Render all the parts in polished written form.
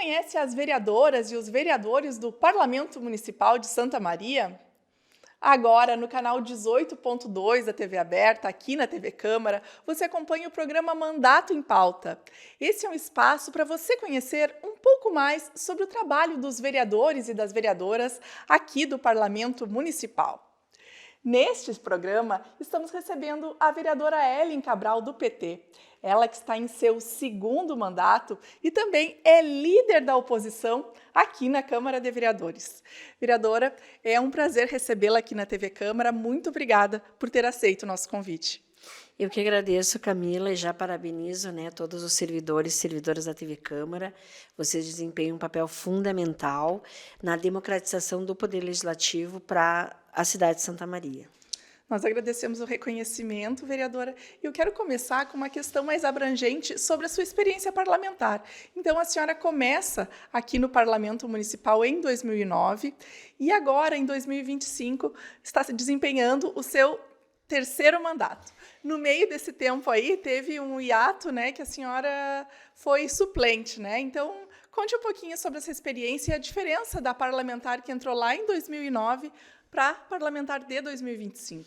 conhece as vereadoras e os vereadores do Parlamento Municipal de Santa Maria? Agora, no canal 18.2 da TV Aberta, aqui na TV Câmara, você acompanha o programa Mandato em Pauta. Esse é um espaço para você conhecer um pouco mais sobre o trabalho dos vereadores e das vereadoras aqui do Parlamento Municipal. Neste programa, estamos recebendo a vereadora Ellen Cabral, do PT. Ela que está em seu segundo mandato e também é líder da oposição aqui na Câmara de Vereadores. Vereadora, é um prazer recebê-la aqui na TV Câmara. Muito obrigada por ter aceito o nosso convite. Eu que agradeço, Camila, e já parabenizo, todos os servidores e servidoras da TV Câmara. Vocês desempenham um papel fundamental na democratização do Poder Legislativo para a cidade de Santa Maria. Nós agradecemos o reconhecimento, vereadora, e eu quero começar com uma questão mais abrangente sobre a sua experiência parlamentar. Então, a senhora começa aqui no Parlamento Municipal em 2009 e agora, em 2025, está se desempenhando o seu terceiro mandato. No meio desse tempo aí, teve um hiato, que a senhora foi suplente, Então, conte um pouquinho sobre essa experiência e a diferença da parlamentar que entrou lá em 2009 para parlamentar de 2025.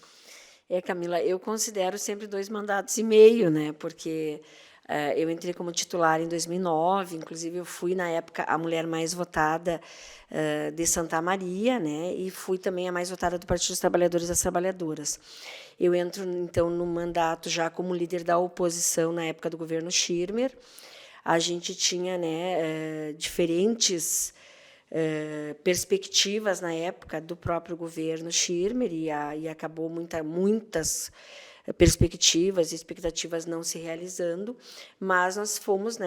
Camila, eu considero sempre 2 mandatos e meio, porque eu entrei como titular em 2009, inclusive eu fui, na época, a mulher mais votada de Santa Maria, e fui também a mais votada do Partido dos Trabalhadores e das Trabalhadoras. Eu entro, então, no mandato já como líder da oposição na época do governo Schirmer. A gente tinha diferentes perspectivas na época do próprio governo Schirmer e acabou muitas perspectivas e expectativas não se realizando, mas nós fomos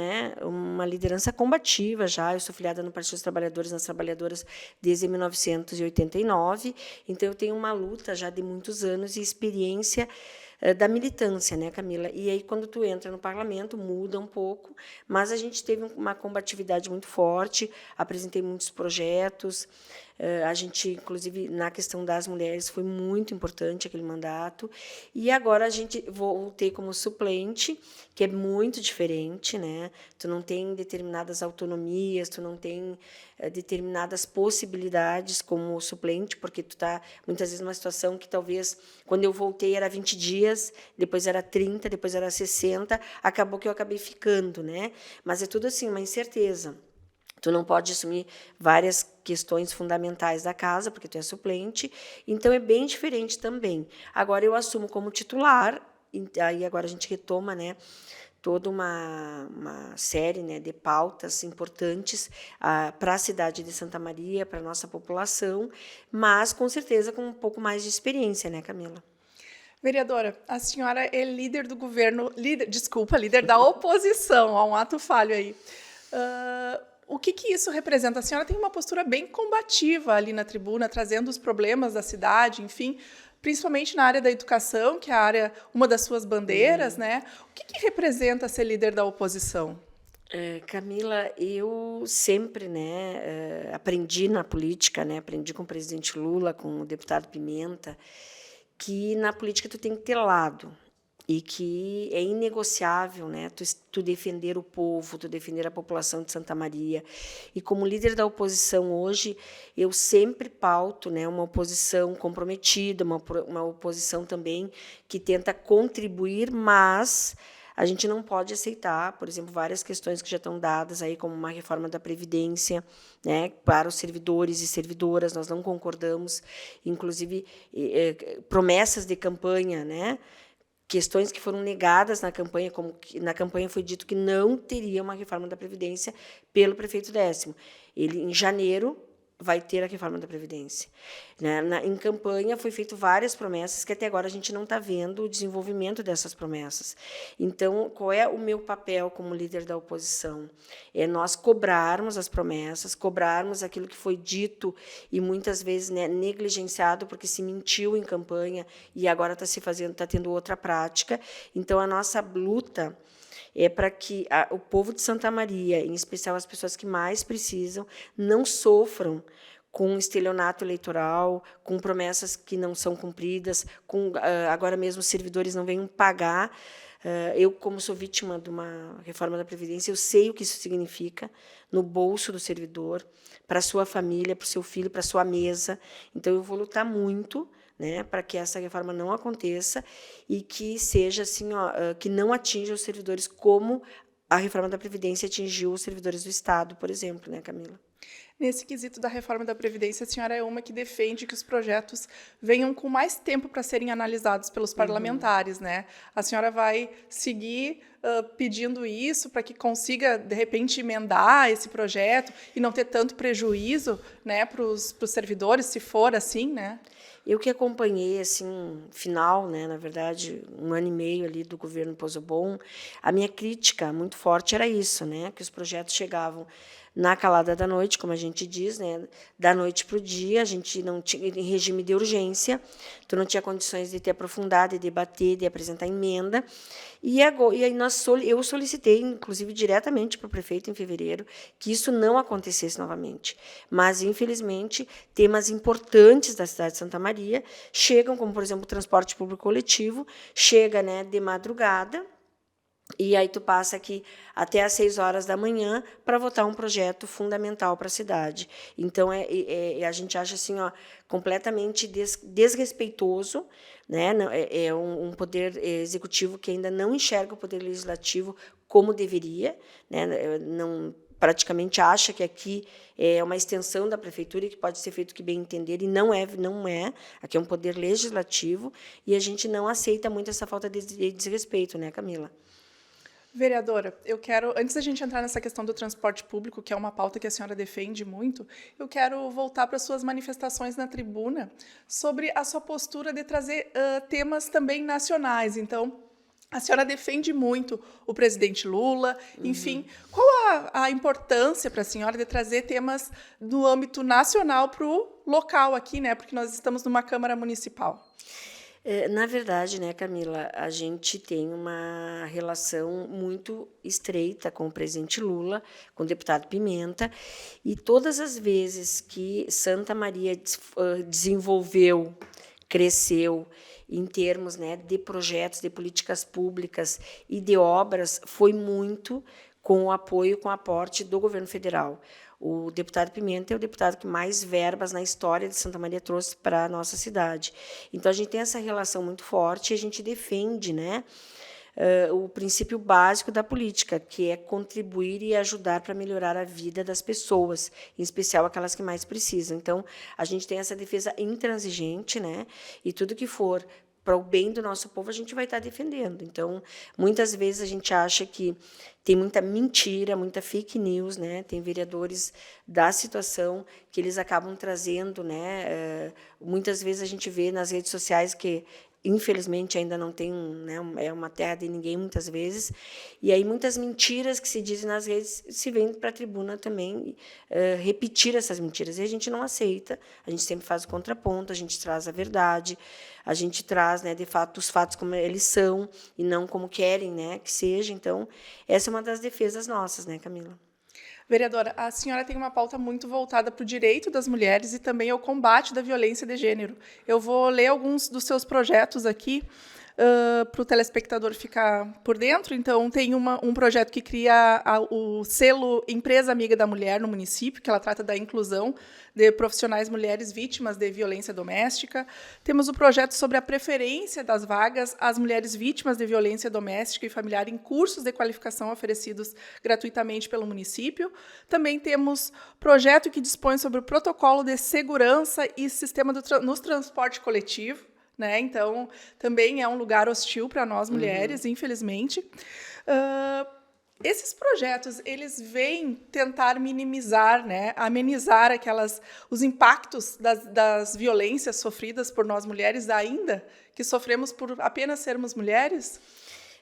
uma liderança combativa já. Eu sou filiada no Partido dos Trabalhadores e das Trabalhadoras desde 1989, então eu tenho uma luta já de muitos anos e experiência da militância, Camila? E aí, quando tu entra no parlamento, muda um pouco, mas a gente teve uma combatividade muito forte, apresentei muitos projetos, a gente, inclusive, na questão das mulheres, foi muito importante aquele mandato, e agora a gente voltei como suplente, que é muito diferente, Tu não tem determinadas autonomias, tu não tem determinadas possibilidades como suplente, porque tu está, muitas vezes, numa situação que, talvez, quando eu voltei, era 20 dias, depois era 30, depois era 60, acabou que eu acabei ficando, Mas é tudo assim, uma incerteza. Tu não pode assumir várias questões fundamentais da casa, porque tu é suplente, então é bem diferente também. Agora eu assumo como titular, e aí agora a gente retoma, toda uma série de pautas importantes para a cidade de Santa Maria, para a nossa população, mas, com certeza, com um pouco mais de experiência, Camila? Vereadora, a senhora é líder do governo, líder da oposição, há um ato falho aí. O que isso representa? A senhora tem uma postura bem combativa ali na tribuna, trazendo os problemas da cidade, enfim, principalmente na área da educação, que é uma das suas bandeiras, O que representa ser líder da oposição? Camila, eu sempre aprendi na política, aprendi com o presidente Lula, com o deputado Pimenta, que na política tu tem que ter lado e que é inegociável, tu defender o povo, tu defender a população de Santa Maria. E, como líder da oposição hoje, eu sempre pauto uma oposição comprometida, uma oposição também que tenta contribuir, mas a gente não pode aceitar, por exemplo, várias questões que já estão dadas aí, como uma reforma da Previdência, para os servidores e servidoras. Nós não concordamos, inclusive promessas de campanha, questões que foram negadas na campanha, como que na campanha foi dito que não teria uma reforma da Previdência pelo prefeito Décimo. Ele, em janeiro, vai ter a reforma da Previdência. Em campanha, foi feito várias promessas que até agora a gente não está vendo o desenvolvimento dessas promessas. Então, qual é o meu papel como líder da oposição? É nós cobrarmos as promessas, cobrarmos aquilo que foi dito e, muitas vezes, negligenciado, porque se mentiu em campanha e agora está tendo outra prática. Então, a nossa luta é para que o povo de Santa Maria, em especial as pessoas que mais precisam, não sofram com estelionato eleitoral, com promessas que não são cumpridas, agora mesmo os servidores não venham pagar Eu, como sou vítima de uma reforma da Previdência, eu sei o que isso significa no bolso do servidor, para a sua família, para o seu filho, para a sua mesa. Então, eu vou lutar muito, né, para que essa reforma não aconteça e que seja assim, que não atinja os servidores como a reforma da Previdência atingiu os servidores do Estado, por exemplo, né, Camila? Nesse quesito da reforma da Previdência, a senhora é uma que defende que os projetos venham com mais tempo para serem analisados pelos parlamentares, né? A senhora vai seguir pedindo isso para que consiga, de repente, emendar esse projeto e não ter tanto prejuízo, né, para os servidores, se for assim, né? Eu que acompanhei assim final, né, na verdade, 1 ano e meio ali do governo Pozzobon, a minha crítica muito forte era isso, né, que os projetos chegavam na calada da noite, como a gente diz, né, da noite para o dia, a gente não tinha em regime de urgência, tu não tinha condições de ter aprofundado, de debater, de apresentar emenda. E aí eu solicitei, inclusive diretamente para o prefeito em fevereiro, que isso não acontecesse novamente. Mas, infelizmente, temas importantes da cidade de Santa Maria chegam, como, por exemplo, o transporte público coletivo, chega, né, de madrugada, e aí tu passa aqui até às 6 horas da manhã para votar um projeto fundamental para a cidade. Então, a gente acha assim, completamente desrespeitoso, né? É um poder executivo que ainda não enxerga o poder legislativo como deveria, né? Não praticamente acha que aqui é uma extensão da prefeitura e que pode ser feito o que bem entender, e não é. Aqui é um poder legislativo e a gente não aceita muito essa falta de desrespeito, né, Camila? Vereadora, eu quero, antes da gente entrar nessa questão do transporte público, que é uma pauta que a senhora defende muito, eu quero voltar para as suas manifestações na tribuna sobre a sua postura de trazer temas também nacionais. Então, a senhora defende muito o presidente Lula, enfim. Qual a importância para a senhora de trazer temas do âmbito nacional para o local aqui, né? Porque nós estamos numa Câmara Municipal. Na verdade, né, Camila, a gente tem uma relação muito estreita com o presidente Lula, com o deputado Pimenta, e todas as vezes que Santa Maria desenvolveu, cresceu em termos, né, de projetos, de políticas públicas e de obras, foi muito com o apoio, com o aporte do governo federal. O deputado Pimenta é o deputado que mais verbas na história de Santa Maria trouxe para a nossa cidade. Então, a gente tem essa relação muito forte e a gente defende, né, o princípio básico da política, que é contribuir e ajudar para melhorar a vida das pessoas, em especial aquelas que mais precisam. Então, a gente tem essa defesa intransigente, né, e tudo que for para o bem do nosso povo, a gente vai estar defendendo. Então, muitas vezes a gente acha que tem muita mentira, muita fake news, né? Tem vereadores da situação que eles acabam trazendo, né? Muitas vezes a gente vê nas redes sociais que, infelizmente, ainda não tem, né, é uma terra de ninguém, muitas vezes, e aí muitas mentiras que se dizem nas redes se vêm para a tribuna também repetir essas mentiras, e a gente não aceita, a gente sempre faz o contraponto, a gente traz a verdade, a gente traz, né, de fato, os fatos como eles são, e não como querem, né, que seja. Então, essa é uma das defesas nossas, né, Camila? Vereadora, a senhora tem uma pauta muito voltada para o direito das mulheres e também ao combate da violência de gênero. Eu vou ler alguns dos seus projetos aqui para o telespectador ficar por dentro. Então, tem um projeto que cria o selo Empresa Amiga da Mulher no município, que ela trata da inclusão de profissionais mulheres vítimas de violência doméstica. Temos o projeto sobre a preferência das vagas às mulheres vítimas de violência doméstica e familiar em cursos de qualificação oferecidos gratuitamente pelo município. Também temos projeto que dispõe sobre o protocolo de segurança e sistema no transporte coletivo, né? Então, também é um lugar hostil para nós mulheres, infelizmente. Esses projetos, eles vêm tentar minimizar, né, amenizar os impactos das violências sofridas por nós mulheres, ainda que sofremos por apenas sermos mulheres?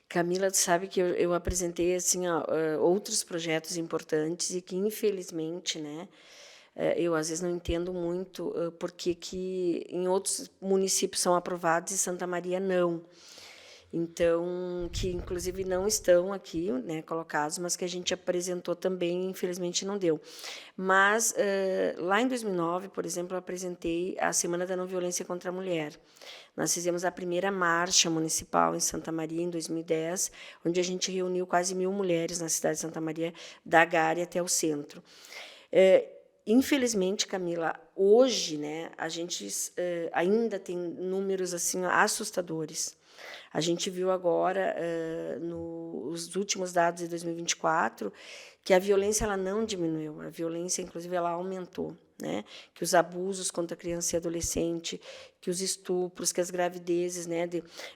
Camila, tu sabe que eu apresentei assim, outros projetos importantes e que, infelizmente, né, eu às vezes não entendo muito por que em outros municípios são aprovados e Santa Maria não. Então, que inclusive não estão aqui, né, colocados, mas que a gente apresentou também, infelizmente não deu. Mas, lá em 2009, por exemplo, eu apresentei a Semana da Não Violência contra a Mulher. Nós fizemos a primeira marcha municipal em Santa Maria, em 2010, onde a gente reuniu quase 1.000 mulheres na cidade de Santa Maria, da Gare até o centro. Infelizmente, Camila, hoje, né, a gente ainda tem números assim assustadores. A gente viu agora, nos últimos dados de 2024, que a violência ela não diminuiu, a violência, inclusive, ela aumentou, né? Que os abusos contra criança e adolescente, que os estupros, que as gravidezes, né?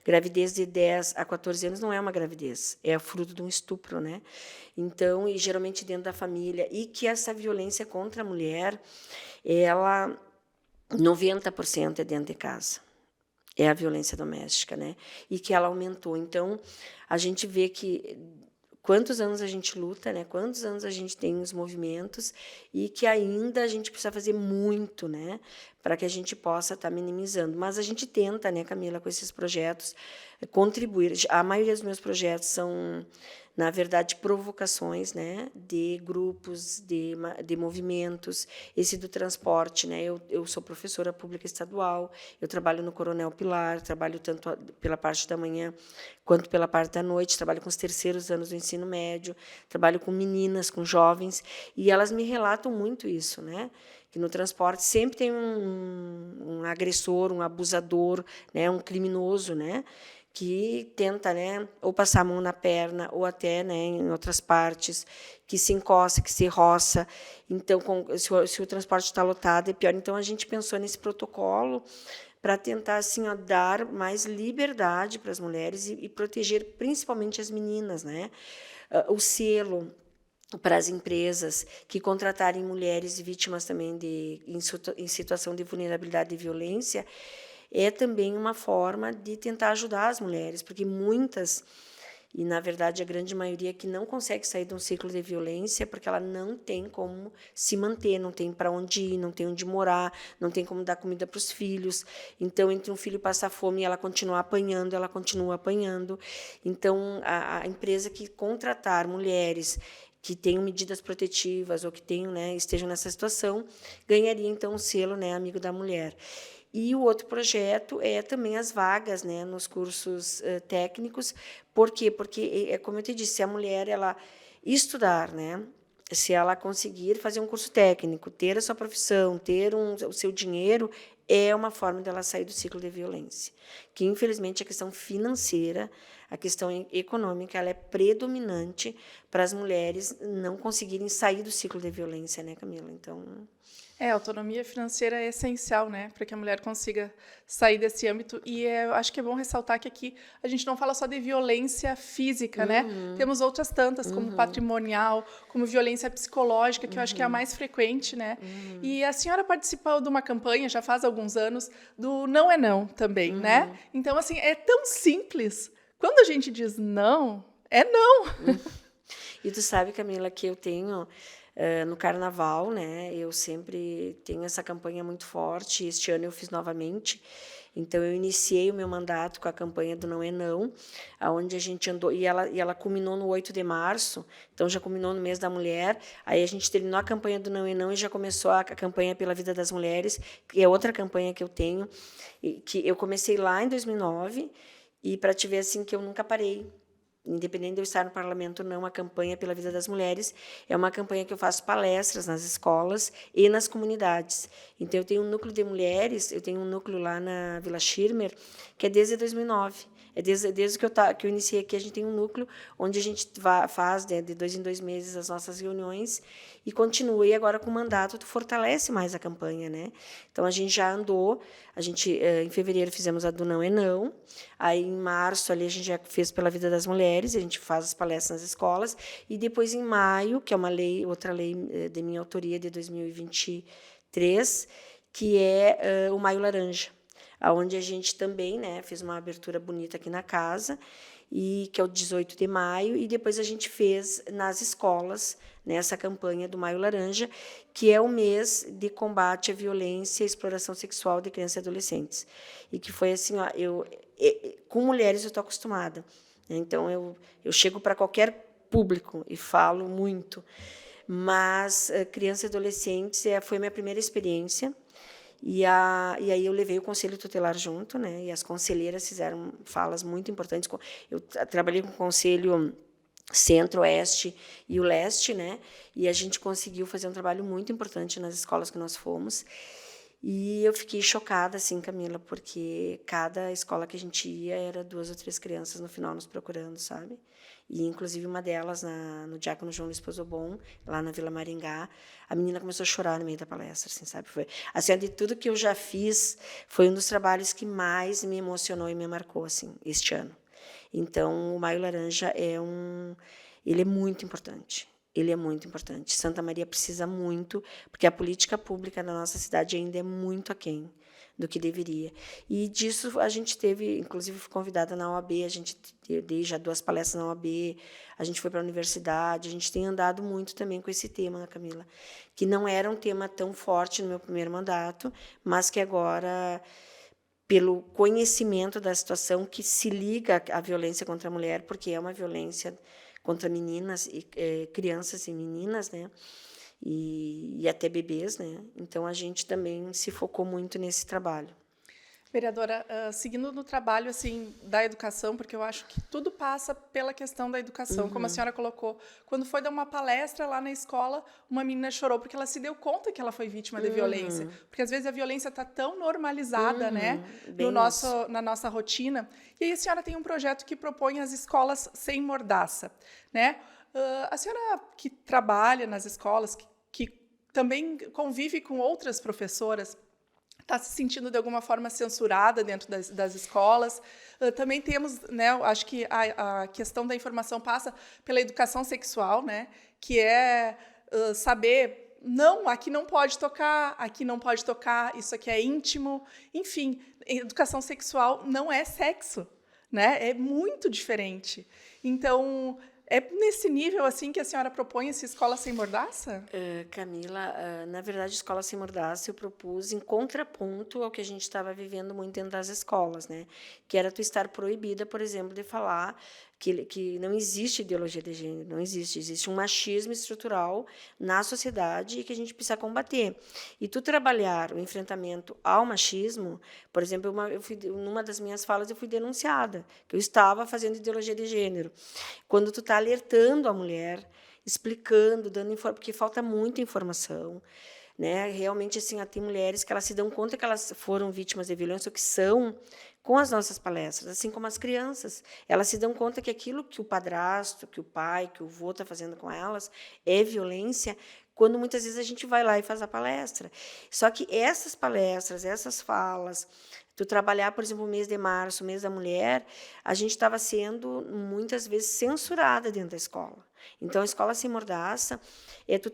Gravidez de 10 a 14 anos não é uma gravidez, é fruto de um estupro, né? Então, e geralmente dentro da família, e que essa violência contra a mulher, ela 90% é dentro de casa. É a violência doméstica, né? E que ela aumentou. Então, a gente vê que quantos anos a gente luta, né? Quantos anos a gente tem os movimentos e que ainda a gente precisa fazer muito, né? Para que a gente possa estar minimizando. Mas a gente tenta, né, Camila, com esses projetos, contribuir. A maioria dos meus projetos são, na verdade, provocações, né, de grupos, de movimentos. Esse do transporte, né, eu sou professora pública estadual, eu trabalho no Coronel Pilar, trabalho tanto pela parte da manhã quanto pela parte da noite, trabalho com os terceiros anos do ensino médio, trabalho com meninas, com jovens, e elas me relatam muito isso, né, que no transporte sempre tem um agressor, um abusador, né, um criminoso, né, que tenta, né, ou passar a mão na perna, ou até, né, em outras partes, que se encosta, que se roça. Então, se o transporte está lotado, é pior. Então, a gente pensou nesse protocolo para tentar assim, ó, dar mais liberdade para as mulheres e proteger principalmente as meninas, né? O selo para as empresas que contratarem mulheres vítimas também em situação de vulnerabilidade e violência, é também uma forma de tentar ajudar as mulheres, porque muitas, e na verdade a grande maioria, que não consegue sair de um ciclo de violência porque ela não tem como se manter, não tem para onde ir, não tem onde morar, não tem como dar comida para os filhos. Então, entre um filho passar fome e ela continuar apanhando, ela continua apanhando. Então, a empresa que contratar mulheres que tenham medidas protetivas ou que tenham, né, estejam nessa situação, ganharia, então, o selo, né, Amigo da Mulher. E o outro projeto é também as vagas, né, nos cursos técnicos. Por quê? Porque, como eu te disse, se a mulher ela estudar, né, se ela conseguir fazer um curso técnico, ter a sua profissão, ter o seu dinheiro, é uma forma dela sair do ciclo de violência. Que, infelizmente, a questão financeira, a questão econômica, ela é predominante para as mulheres não conseguirem sair do ciclo de violência, né, Camila? Então, a autonomia financeira é essencial, né, para que a mulher consiga sair desse âmbito. E eu acho que é bom ressaltar que aqui a gente não fala só de violência física, né? Temos outras tantas, como patrimonial, como violência psicológica, que eu acho que é a mais frequente, né? E a senhora participou de uma campanha, já faz alguns anos, do Não é Não também, né? Então, assim, é tão simples. Quando a gente diz não, é não. E tu sabe, Camila, que eu tenho... no Carnaval, né, eu sempre tenho essa campanha muito forte. Este ano eu fiz novamente. Então, eu iniciei o meu mandato com a campanha do Não é Não, onde a gente andou, e ela culminou no 8 de março, então já culminou no mês da mulher. Aí a gente terminou a campanha do Não é Não e já começou a campanha pela vida das mulheres, que é outra campanha que eu tenho, e que eu comecei lá em 2009, e para te ver assim que eu nunca parei. Independente de eu estar no parlamento ou não, a campanha pela vida das mulheres é uma campanha que eu faço palestras nas escolas e nas comunidades. Então, eu tenho um núcleo de mulheres, eu tenho um núcleo lá na Vila Schirmer, que é desde 2009. É desde que eu iniciei aqui, a gente tem um núcleo onde a gente faz, né, de 2 em 2 meses as nossas reuniões e continua. E agora, com o mandato, tu fortalece mais a campanha, né? Então, a gente já andou, em fevereiro fizemos a do Não é Não, aí em março ali a gente já fez pela vida das mulheres, a gente faz as palestras nas escolas, e depois em maio, que é uma lei, outra lei de minha autoria de 2023, que é o Maio Laranja, onde a gente também, né, fez uma abertura bonita aqui na casa, e que é o 18 de maio, e depois a gente fez nas escolas, nessa campanha do Maio Laranja, que é o mês de combate à violência e exploração sexual de crianças e adolescentes. E que foi assim, ó, com mulheres eu estou acostumada, né? Então eu chego para qualquer público e falo muito, mas crianças e adolescentes foi a minha primeira experiência. E aí eu levei o Conselho Tutelar junto, né? E as conselheiras fizeram falas muito importantes. Eu trabalhei com o Conselho Centro-Oeste e o Leste, né? E a gente conseguiu fazer um trabalho muito importante nas escolas que nós fomos. E eu fiquei chocada, assim, Camila, porque cada escola que a gente ia era 2 ou 3 crianças no final nos procurando, sabe? E, inclusive, uma delas, no Diácono João Luiz Pozobon, lá na Vila Maringá, a menina começou a chorar no meio da palestra, assim, sabe? Foi, assim, de tudo que eu já fiz, foi um dos trabalhos que mais me emocionou e me marcou, assim, este ano. Então, o Maio Laranja ele é muito importante. Ele é muito importante. Santa Maria precisa muito, porque a política pública da nossa cidade ainda é muito aquém do que deveria. E disso a gente teve, inclusive fui convidada na OAB, eu dei já 2 palestras na OAB, a gente foi para a universidade, a gente tem andado muito também com esse tema, Camila, que não era um tema tão forte no meu primeiro mandato, mas que agora, pelo conhecimento da situação que se liga à violência contra a mulher, porque é uma violência contra meninas e crianças e meninas, né? E até bebês, né? Então a gente também se focou muito nesse trabalho. Vereadora, seguindo no trabalho assim da educação, porque eu acho que tudo passa pela questão da educação, como a senhora colocou. Quando foi dar uma palestra lá na escola, uma menina chorou porque ela se deu conta que ela foi vítima de violência. Porque às vezes a violência está tão normalizada, né, na nossa rotina. E aí a senhora tem um projeto que propõe as escolas sem mordaça, né? A senhora que trabalha nas escolas, que também convive com outras professoras, está se sentindo de alguma forma censurada dentro das escolas. Também temos, né, acho que a questão da informação passa pela educação sexual, né, que é saber, não, aqui não pode tocar, isso aqui é íntimo. Enfim, educação sexual não é sexo, né, é muito diferente. Então, é nesse nível assim que a senhora propõe essa escola sem mordaça? Camila, na verdade, escola sem mordaça eu propus em contraponto ao que a gente estava vivendo muito dentro das escolas, né? Que era tu estar proibida, por exemplo, de falar que não existe ideologia de gênero, não existe. Existe um machismo estrutural na sociedade e que a gente precisa combater. E tu trabalhar o enfrentamento ao machismo, por exemplo, numa das minhas falas eu fui denunciada, que eu estava fazendo ideologia de gênero. Quando tu está alertando a mulher, explicando, dando informação, porque falta muita informação, né? Realmente, assim, tem mulheres que elas se dão conta que elas foram vítimas de violência, ou que são, com as nossas palestras, assim como as crianças. Elas se dão conta que aquilo que o padrasto, que o pai, que o avô está fazendo com elas é violência, quando muitas vezes a gente vai lá e faz a palestra. Só que essas palestras, essas falas, tu trabalhar, por exemplo, o mês de março, o mês da mulher, a gente estava sendo, muitas vezes, censurada dentro da escola. Então, a escola sem mordaça é tu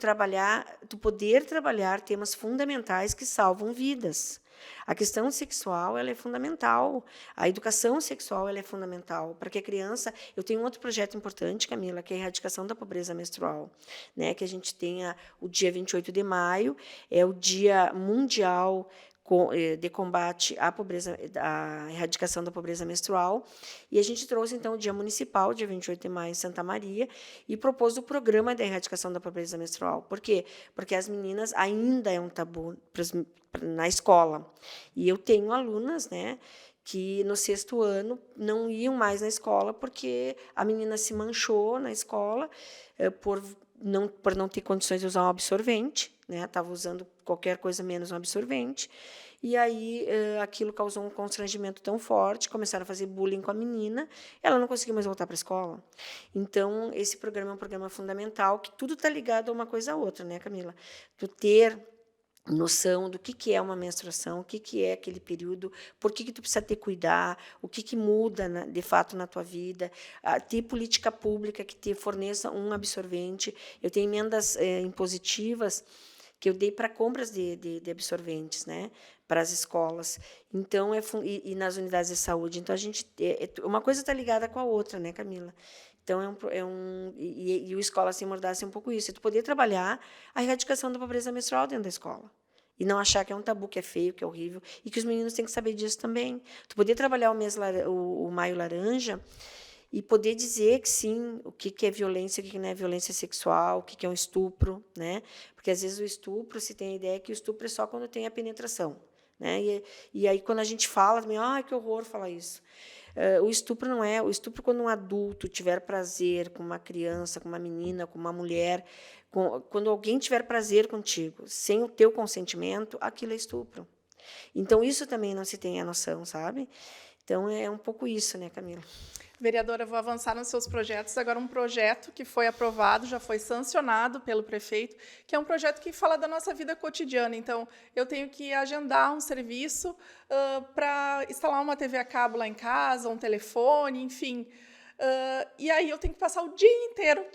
poder trabalhar temas fundamentais que salvam vidas. A questão sexual ela é fundamental, a educação sexual ela é fundamental, para que a criança... Eu tenho um outro projeto importante, Camila, que é a erradicação da pobreza menstrual, né? Que a gente tenha o dia 28 de maio, é o Dia Mundial de combate à pobreza, à erradicação da pobreza menstrual, e a gente trouxe, então, o Dia Municipal, dia 28 de maio, em Santa Maria, e propôs o programa da erradicação da pobreza menstrual. Por quê? Porque as meninas ainda é um tabu na escola. E eu tenho alunas, né, que no 6º ano não iam mais na escola porque a menina se manchou na escola por não ter condições de usar um absorvente, né? Estava usando qualquer coisa menos um absorvente, e aí aquilo causou um constrangimento tão forte, começaram a fazer bullying com a menina, ela não conseguiu mais voltar para a escola. Então, esse programa é um programa fundamental, que tudo está ligado a uma coisa a outra, né, Camila? Tu ter noção do que é uma menstruação, o que é aquele período, por que tu precisa ter cuidar, o que muda de fato na tua vida, ter política pública que te forneça um absorvente. Eu tenho emendas impositivas que eu dei para compras de absorventes, né, para as escolas. Então, e nas unidades de saúde. Então, a gente uma coisa está ligada com a outra, né, Camila? Então, e o Escola Sem Mordaça é um pouco isso, é tu poder trabalhar a erradicação da pobreza menstrual dentro da escola. E não achar que é um tabu, que é feio, que é horrível, e que os meninos têm que saber disso também. Tu poder trabalhar o Maio Laranja e poder dizer que sim, o que é violência, o que não é violência sexual, o que é um estupro, né? Porque às vezes o estupro, se tem a ideia que o estupro é só quando tem a penetração, né? E aí quando a gente fala também, que horror falar isso. O estupro não é. O estupro, quando um adulto tiver prazer com uma criança, com uma menina, com uma mulher, quando alguém tiver prazer contigo, sem o teu consentimento, aquilo é estupro. Então, isso também não se tem a noção, sabe? Então, é um pouco isso, né, Camila? Vereadora, vou avançar nos seus projetos. Agora, um projeto que foi aprovado, já foi sancionado pelo prefeito, que é um projeto que fala da nossa vida cotidiana. Então, eu tenho que agendar um serviço para instalar uma TV a cabo lá em casa, um telefone, enfim. E aí eu tenho que passar o dia inteiro,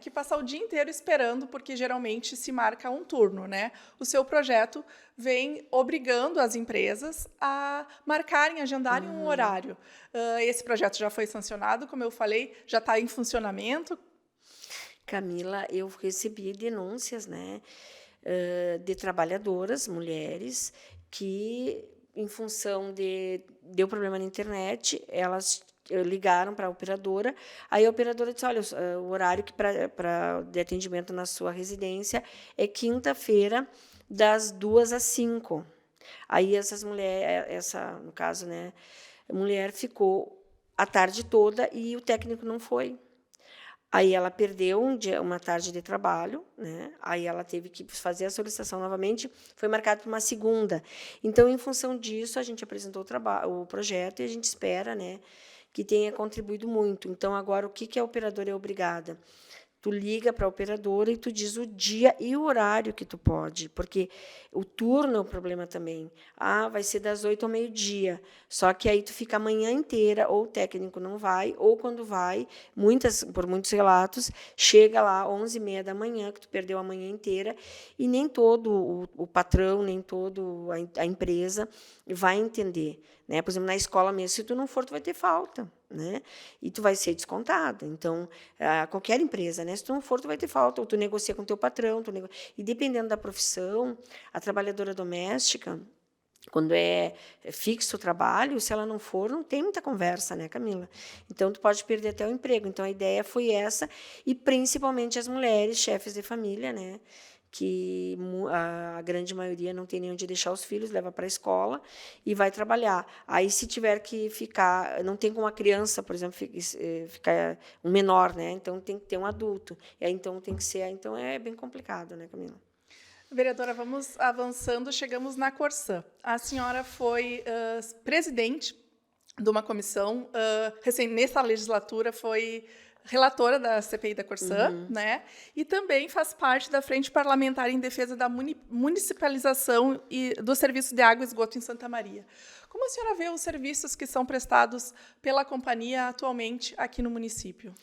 que passar o dia inteiro esperando, porque geralmente se marca um turno, né? O seu projeto vem obrigando as empresas a marcarem, agendarem um horário. Esse projeto já foi sancionado, como eu falei, já está em funcionamento. Camila, eu recebi denúncias, né, de trabalhadoras, mulheres, que, em função deu problema na internet, elas ligaram para a operadora, aí a operadora disse, olha, o horário de atendimento na sua residência é quinta-feira, das 2 às 5. Aí essas mulheres, no caso, né, a mulher ficou a tarde toda e o técnico não foi. Aí ela perdeu uma tarde de trabalho, né? Aí ela teve que fazer a solicitação novamente, foi marcado para uma segunda. Então, em função disso, a gente apresentou o projeto e a gente espera, né, que tenha contribuído muito. Então, agora, o que a operadora é obrigada? Tu liga para a operadora e tu diz o dia e o horário que tu pode, porque o turno é o problema também. Vai ser das 8 ao meio-dia, só que aí tu fica a manhã inteira, ou o técnico não vai, ou quando vai, por muitos relatos, chega lá 11h30 da manhã, que tu perdeu a manhã inteira, e nem todo o patrão, nem todo a empresa vai entender, né? Por exemplo, na escola mesmo, se tu não for, tu vai ter falta, né? E tu vai ser descontado. Então, qualquer empresa, né? Se tu não for, tu vai ter falta, ou tu negocia com o teu patrão, e dependendo da profissão, a trabalhadora doméstica, quando é fixo o trabalho, se ela não for, não tem muita conversa, né, Camila? Então, tu pode perder até o emprego. Então, a ideia foi essa, e principalmente as mulheres, chefes de família, né, que a grande maioria não tem nem onde deixar os filhos, leva para a escola e vai trabalhar. Aí, se tiver que ficar, não tem como a criança, por exemplo, ficar um menor, né? Então tem que ter um adulto. E aí, então tem que ser, então é bem complicado, né, Camila? Vereadora, vamos avançando, chegamos na Corsã. A senhora foi presidente de uma comissão, nessa legislatura foi relatora da CPI da Corsã, né? E também faz parte da Frente Parlamentar em Defesa da Municipalização e do Serviço de Água e Esgoto em Santa Maria. Como a senhora vê os serviços que são prestados pela companhia atualmente aqui no município?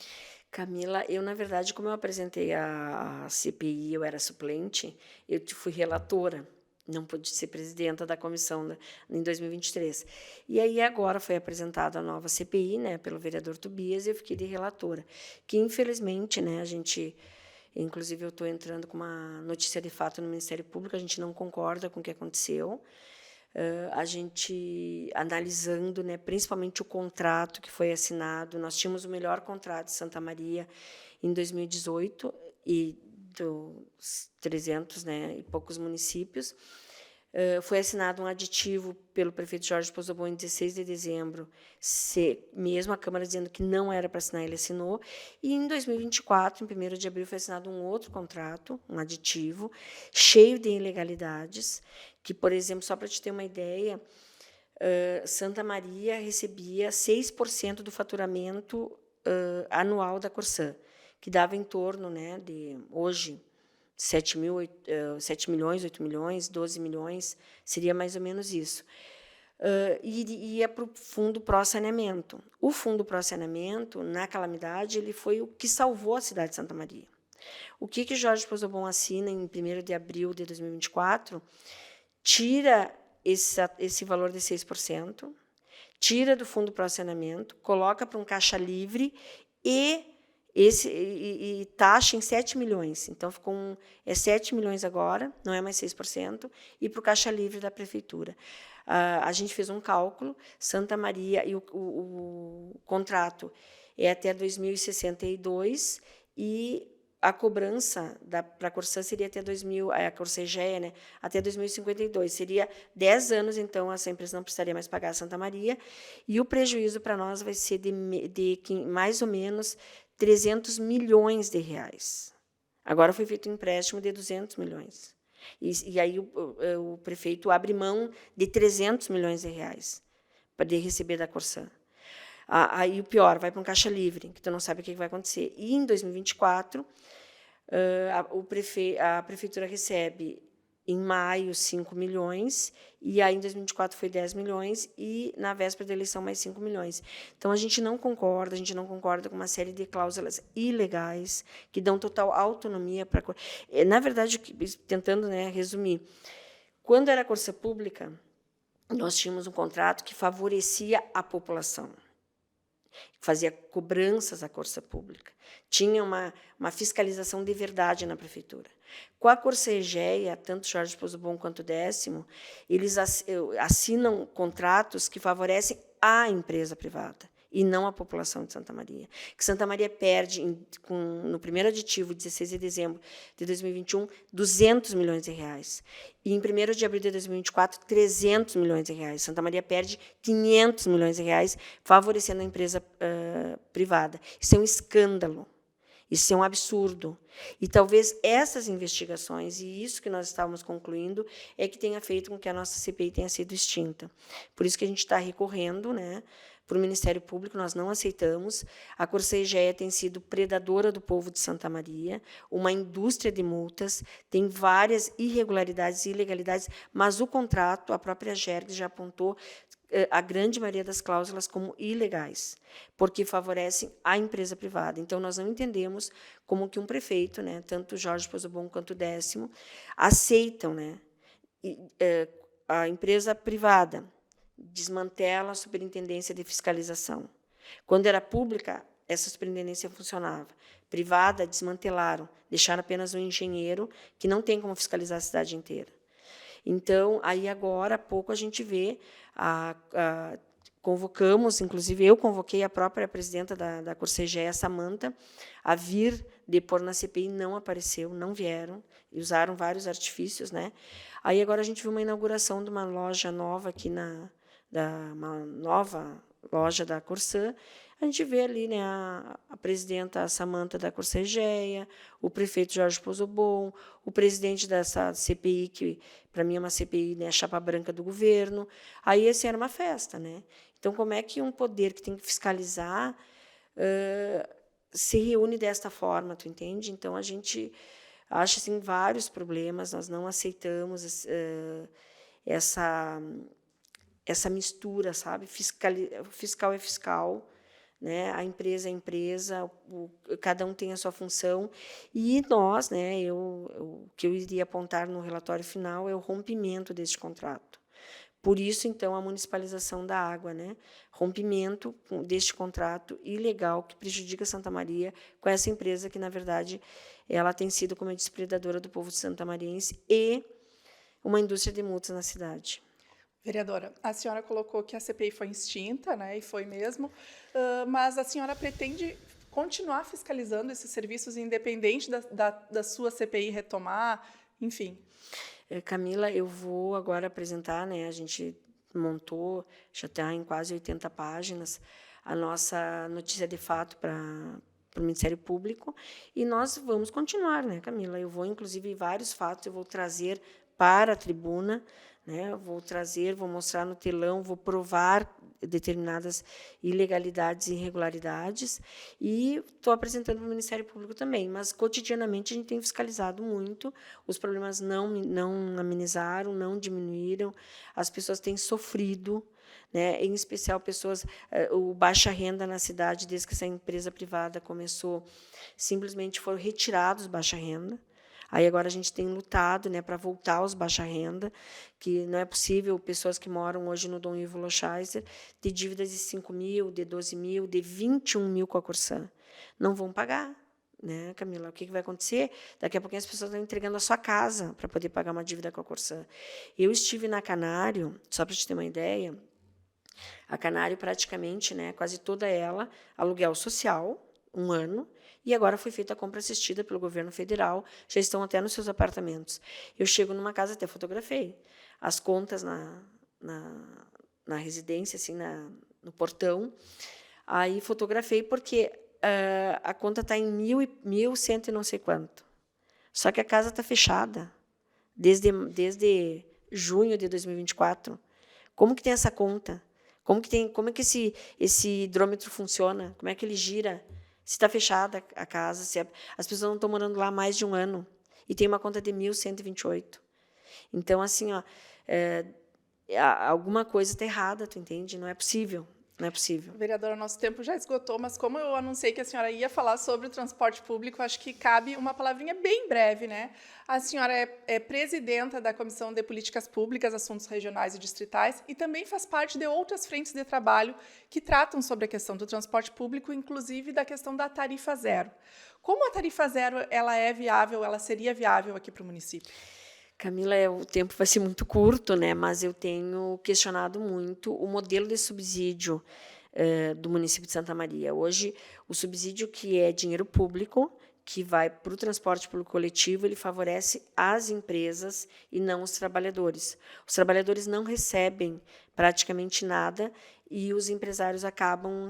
Camila, eu, na verdade, como eu apresentei a CPI, eu era suplente, eu fui relatora, não pude ser presidenta da comissão em 2023. E aí, agora, foi apresentada a nova CPI, né, pelo vereador Tobias, e eu fiquei de relatora, que, infelizmente, né, a gente... Inclusive, eu estou entrando com uma notícia de fato no Ministério Público, a gente não concorda com o que aconteceu. A gente, analisando, né, principalmente o contrato que foi assinado, nós tínhamos o melhor contrato de Santa Maria em 2018, e dos 300, né, e poucos municípios. Foi assinado um aditivo pelo prefeito Jorge Pozobon em 16 de dezembro, mesmo a Câmara dizendo que não era para assinar, ele assinou. E, em 2024, em 1º de abril, foi assinado um outro contrato, um aditivo, cheio de ilegalidades, que, por exemplo, só para te ter uma ideia, Santa Maria recebia 6% do faturamento anual da Corsã, que dava em torno, né, de, hoje, 7 milhões, 8 milhões, 12 milhões, seria mais ou menos isso. E ia para o Fundo Pró-Saneamento. O Fundo Pró-Saneamento, na calamidade, ele foi o que salvou a cidade de Santa Maria. O que Jorge Pozzobon assina em 1º de abril de 2024 tira esse valor de 6%, tira do fundo para o saneamento, coloca para um caixa livre e taxa em 7 milhões. Então, ficou 7 milhões agora, não é mais 6%, e para o caixa livre da prefeitura. A gente fez um cálculo, Santa Maria, e o contrato é até 2062, e a cobrança para a Corsã seria até a Corsã Egea, né, até 2052. Seria 10 anos, então, essa empresa não precisaria mais pagar a Santa Maria, e o prejuízo para nós vai ser de mais ou menos 300 milhões de reais. Agora foi feito um empréstimo de 200 milhões. E aí o prefeito abre mão de 300 milhões de reais para receber da Corsã. Aí o pior, vai para um caixa livre, que tu não sabe o que vai acontecer. E em 2024, a prefeitura recebe em maio 5 milhões, e aí em 2024 foi 10 milhões, e na véspera da eleição mais 5 milhões. Então, a gente não concorda com uma série de cláusulas ilegais que dão total autonomia para... Na verdade, tentando, né, resumir, quando era Corsã Pública, nós tínhamos um contrato que favorecia a população, fazia cobranças à Corsã Pública, tinha uma fiscalização de verdade na prefeitura. Com a Corsã Egea, tanto Jorge Pozzobon quanto o 10º, eles assinam contratos que favorecem a empresa privada e não a população de Santa Maria. Que Santa Maria perde, no primeiro aditivo, 16 de dezembro de 2021, 200 milhões de reais. E em 1º de abril de 2024, 300 milhões de reais. Santa Maria perde 500 milhões de reais, favorecendo a empresa privada. Isso é um escândalo. Isso é um absurdo. E talvez essas investigações, e isso que nós estávamos concluindo, é que tenha feito com que a nossa CPI tenha sido extinta. Por isso que a gente está recorrendo, né, para o Ministério Público, nós não aceitamos. A Corsã Egea tem sido predadora do povo de Santa Maria, uma indústria de multas, tem várias irregularidades e ilegalidades, mas o contrato, a própria GERG já apontou a grande maioria das cláusulas como ilegais, porque favorecem a empresa privada. Então, nós não entendemos como que um prefeito, né, tanto Jorge Pozzobon quanto o 10º, aceitam, né, a empresa privada desmantela a superintendência de fiscalização. Quando era pública, essa superintendência funcionava. Privada, desmantelaram, deixaram apenas um engenheiro que não tem como fiscalizar a cidade inteira. Então, aí agora, há pouco, a gente vê, convocamos, inclusive eu convoquei a própria presidenta da Corsã Egea, Samanta, a vir depor na CPI, não apareceu, não vieram, e usaram vários artifícios, né? Aí agora a gente viu uma inauguração de uma loja nova aqui uma nova loja da Corsã. A gente vê ali, né, a presidenta Samanta da Corsã Egea, o prefeito Jorge Pozzobon, o presidente dessa CPI, que para mim é uma CPI, né, chapa branca do governo. Aí esse era uma festa, né? Então, como é que um poder que tem que fiscalizar se reúne desta forma, tu entende? Então, a gente acha assim, vários problemas, nós não aceitamos essa mistura, sabe? Fiscal é fiscal, né? A empresa é empresa, cada um tem a sua função, e nós, né, o que eu iria apontar no relatório final é o rompimento deste contrato. Por isso, então, a municipalização da água, né? Rompimento deste contrato ilegal que prejudica Santa Maria com essa empresa que, na verdade, ela tem sido, como eu disse, predadora do povo de Santa Mariense e uma indústria de multas na cidade. Vereadora, a senhora colocou que a CPI foi extinta, né, e foi mesmo, mas a senhora pretende continuar fiscalizando esses serviços independente da sua CPI retomar, enfim? Camila, eu vou agora apresentar, né, a gente montou, já está em quase 80 páginas, a nossa notícia de fato para o Ministério Público, e nós vamos continuar, né, Camila? Eu vou, inclusive, vários fatos, eu vou trazer para a tribuna, né, vou mostrar no telão, vou provar determinadas ilegalidades e irregularidades, e estou apresentando para o Ministério Público também, mas cotidianamente a gente tem fiscalizado muito, os problemas não amenizaram, não diminuíram, as pessoas têm sofrido, né? Em especial pessoas, o baixa renda na cidade, desde que essa empresa privada começou, simplesmente foram retirados baixa renda. Aí agora a gente tem lutado, né, para voltar aos baixa renda, que não é possível pessoas que moram hoje no Dom Ivo Lochaiser ter dívidas de 5 mil, de 12 mil, de 21 mil com a Corsã. Não vão pagar, né, Camila? O que vai acontecer? Daqui a pouquinho as pessoas estão entregando a sua casa para poder pagar uma dívida com a Corsã. Eu estive na Canário, só para te ter uma ideia, a Canário praticamente, né, quase toda ela, aluguel social, 1 ano, e agora foi feita a compra assistida pelo governo federal, já estão até nos seus apartamentos. Eu chego numa casa, até fotografei, as contas na residência, assim, no portão, aí fotografei porque a conta está em 1.100 e não sei quanto. Só que a casa está fechada desde junho de 2024. Como que tem essa conta? Como é que esse hidrômetro funciona? Como é que ele gira? Se está fechada a casa, as pessoas não estão morando lá há mais de 1 ano e tem uma conta de 1.128. Então, assim, alguma coisa está errada, tu entende? Não é possível. Não é possível. Vereadora, nosso tempo já esgotou, mas como eu anunciei que a senhora ia falar sobre o transporte público, acho que cabe uma palavrinha bem breve, né? A senhora é presidenta da Comissão de Políticas Públicas, Assuntos Regionais e Distritais e também faz parte de outras frentes de trabalho que tratam sobre a questão do transporte público, inclusive da questão da tarifa zero. Como a tarifa zero ela é viável, ela seria viável aqui para o município? Camila, o tempo vai ser muito curto, né? Mas eu tenho questionado muito o modelo de subsídio do município de Santa Maria. Hoje, o subsídio que é dinheiro público, que vai para o transporte público coletivo, ele favorece as empresas e não os trabalhadores. Os trabalhadores não recebem praticamente nada e os empresários acabam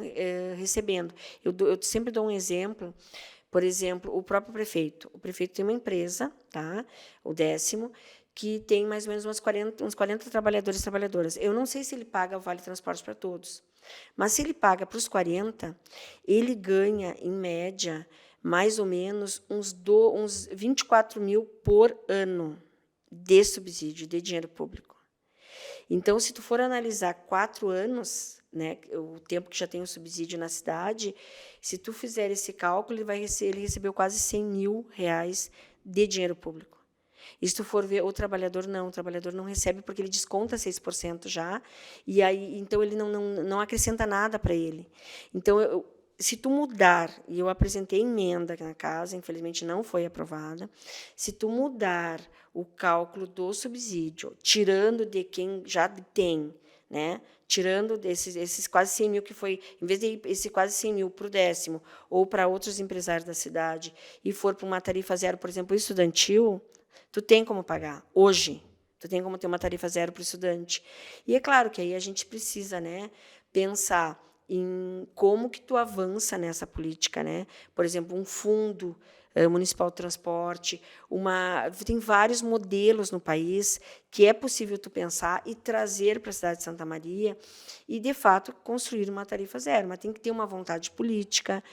recebendo. Eu sempre dou um exemplo. Por exemplo, o próprio prefeito. O prefeito tem uma empresa, tá? O 10º, que tem mais ou menos uns 40 trabalhadores e trabalhadoras. Eu não sei se ele paga o Vale Transporte para todos, mas se ele paga para os 40, ele ganha, em média, mais ou menos uns 24 mil por ano de subsídio, de dinheiro público. Então, se tu for analisar 4 anos, né, o tempo que já tem o subsídio na cidade, se tu fizer esse cálculo, ele recebeu quase 100 mil reais de dinheiro público. E se tu for ver o trabalhador não recebe porque ele desconta 6% já, e aí então ele não acrescenta nada para ele. Então, se tu mudar, e eu apresentei emenda na casa, infelizmente não foi aprovada, se tu mudar o cálculo do subsídio, tirando de quem já tem, né, tirando esses quase 100 mil que foi, em vez de ir esse quase 100 mil para o 10º ou para outros empresários da cidade, e for para uma tarifa zero, por exemplo, estudantil, tu tem como pagar, hoje, tu tem como ter uma tarifa zero para o estudante. E é claro que aí a gente precisa, né, pensar em como que tu avança nessa política, né? Por exemplo, um fundo municipal de transporte, tem vários modelos no país que é possível tu pensar e trazer para a cidade de Santa Maria e, de fato, construir uma tarifa zero, mas tem que ter uma vontade política,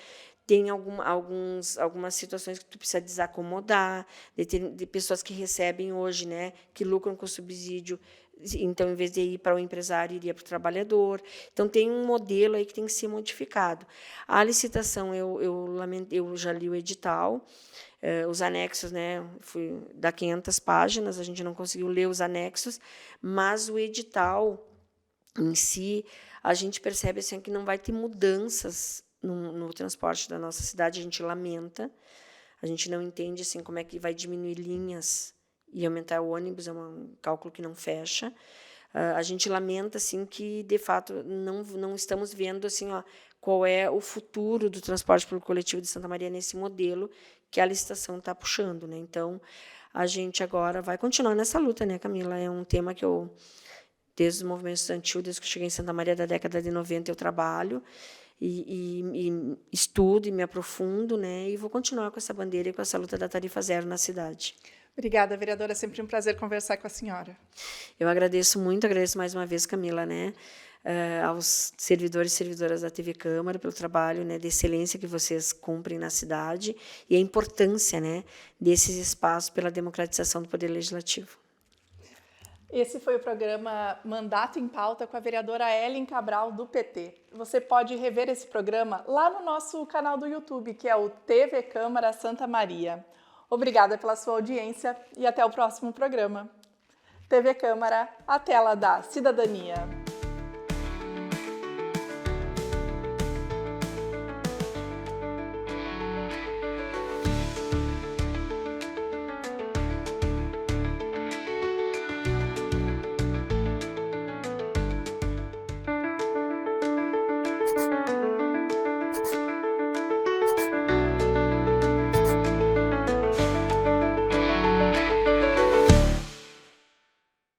tem algumas situações que tu precisa desacomodar, de pessoas que recebem hoje, né, que lucram com subsídio. Então, em vez de ir para o empresário, iria para o trabalhador. Então, tem um modelo aí que tem que ser modificado. A licitação, eu já li o edital, os anexos, né, dá 500 páginas, a gente não conseguiu ler os anexos, mas o edital em si, a gente percebe assim, que não vai ter mudanças no transporte da nossa cidade, a gente lamenta, a gente não entende assim, como é que vai diminuir linhas e aumentar o ônibus, é um cálculo que não fecha. A gente lamenta assim, que, de fato, não estamos vendo assim, qual é o futuro do transporte público coletivo de Santa Maria nesse modelo que a licitação está puxando, né? Então, a gente agora vai continuar nessa luta, né, Camila? É um tema que eu, desde o movimento estudantil, desde que eu cheguei em Santa Maria da década de 90, eu trabalho, e estudo e me aprofundo, né, e vou continuar com essa bandeira e com essa luta da tarifa zero na cidade. Obrigada, vereadora. É sempre um prazer conversar com a senhora. Eu agradeço mais uma vez, Camila, né, aos servidores e servidoras da TV Câmara pelo trabalho, né, de excelência que vocês cumprem na cidade e a importância, né, desses espaços pela democratização do Poder Legislativo. Esse foi o programa Mandato em Pauta com a vereadora Ellen Cabral, do PT. Você pode rever esse programa lá no nosso canal do YouTube, que é o TV Câmara Santa Maria. Obrigada pela sua audiência e até o próximo programa. TV Câmara, a tela da cidadania.